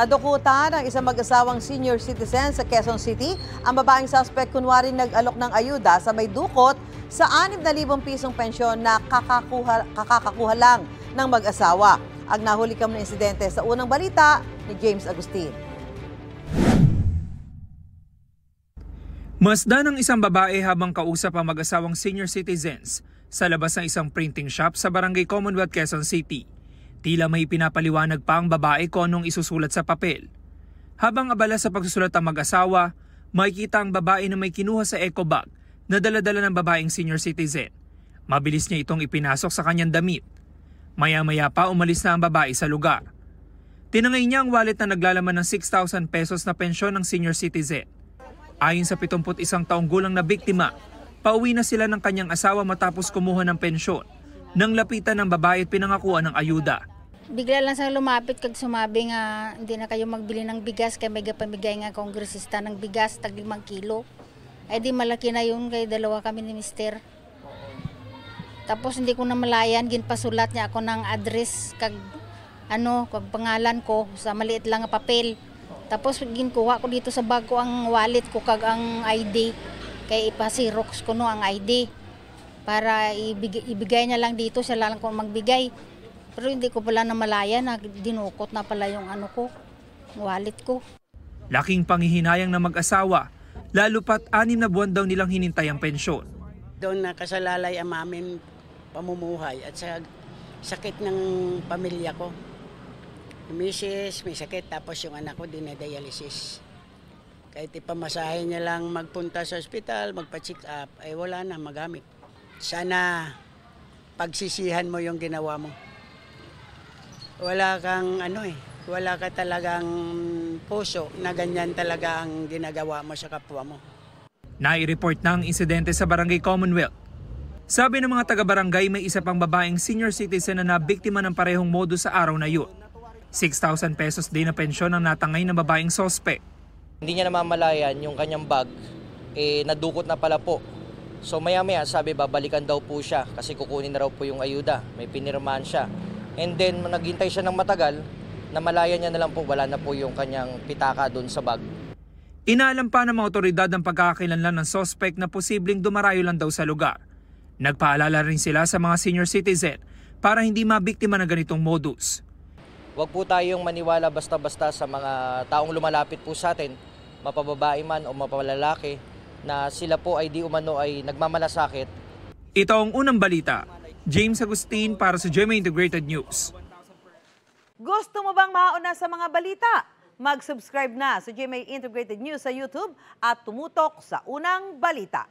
Nadukutan ng isang mag-asawang senior citizen sa Quezon City. Ang babaeng suspect kunwari nag-alok ng ayuda sa may dukot sa 6,000 pisong pensyon na kakakakuha lang ng mag-asawa. Ang nahuli kam na insidente sa unang balita ni James Agustin. Masdan ng isang babae habang kausap ang mag-asawang senior citizens sa labas ng isang printing shop sa Barangay Commonwealth, Quezon City. Tila may pinapaliwanag pa ang babae kung anong isusulat sa papel. Habang abala sa pagsusulat ang mag-asawa, makikita ang babae na may kinuha sa eco bag na dala-dala ng babaeng senior citizen. Mabilis niya itong ipinasok sa kanyang damit. Maya-maya pa umalis na ang babae sa lugar. Tinangay niya ang wallet na naglalaman ng 6,000 pesos na pensyon ng senior citizen. Ayon sa 71 taong gulang na biktima, pauwi na sila ng kanyang asawa matapos kumuha ng pensyon. Nang lapitan ng babae at pinangakuan ng ayuda. Bigla lang sa lumapit kag sumabi nga hindi na kayo magbili ng bigas kay may pamigay nga kongresista ng bigas tag 5 kilo. Ay di malaki na yun kay dalawa kami ni mister. Tapos hindi ko na malayan ginpasulat niya ako ng address kag kag pangalan ko sa maliit lang nga papel. Tapos ginkuha ko dito sa bag ko ang wallet ko kag ang ID kay ipasirox ko no ang ID. Para ibigay niya lang dito, siya lang kung magbigay. Pero hindi ko pala namalayan na dinukot na pala yung wallet ko. Laking panghihinayang na mag-asawa, lalo pat 6 na buwan daw nilang hinintay ang pensyon. Doon nakasalalay ang aming pamumuhay at sa sakit ng pamilya ko. Misis, may sakit, tapos yung anak ko dinadialysis. Kahit ipamasahe niya lang magpunta sa ospital, magpa-check up, ay wala na magamit. Sana pagsisihan mo yung ginawa mo. Wala kang wala ka talagang puso na ganyan talaga ang ginagawa mo sa kapwa mo. Nai-report na ang insidente sa Barangay Commonwealth. Sabi ng mga taga-barangay, may isa pang babaeng senior citizen na nabiktima ng parehong modus sa araw na yun. 6,000 pesos din na pensyon ang natangay ng babaeng sospek. Hindi niya namamalayan yung kanyang bag, nadukot na pala po. So maya-maya sabi babalikan daw po siya kasi kukunin na raw po yung ayuda. May pinirmahan siya. And then naghintay siya ng matagal, namalayan niya na lang po wala na po yung kanyang pitaka doon sa bag. Inaalam pa ng mga otoridad ang pagkakakilanlan ng suspect na posibleng dumarayo lang daw sa lugar. Nagpaalala rin sila sa mga senior citizen para hindi mabiktima ng ganitong modus. Huwag po tayong maniwala basta-basta sa mga taong lumalapit po sa atin, mapababae man o mapalalaki, na sila po ay di umano ay nagmamalasakit. Ito ang unang balita. James Agustin para sa GMA Integrated News. Gusto mo bang mauna sa mga balita? Mag-subscribe na sa GMA Integrated News sa YouTube at tumutok sa unang balita.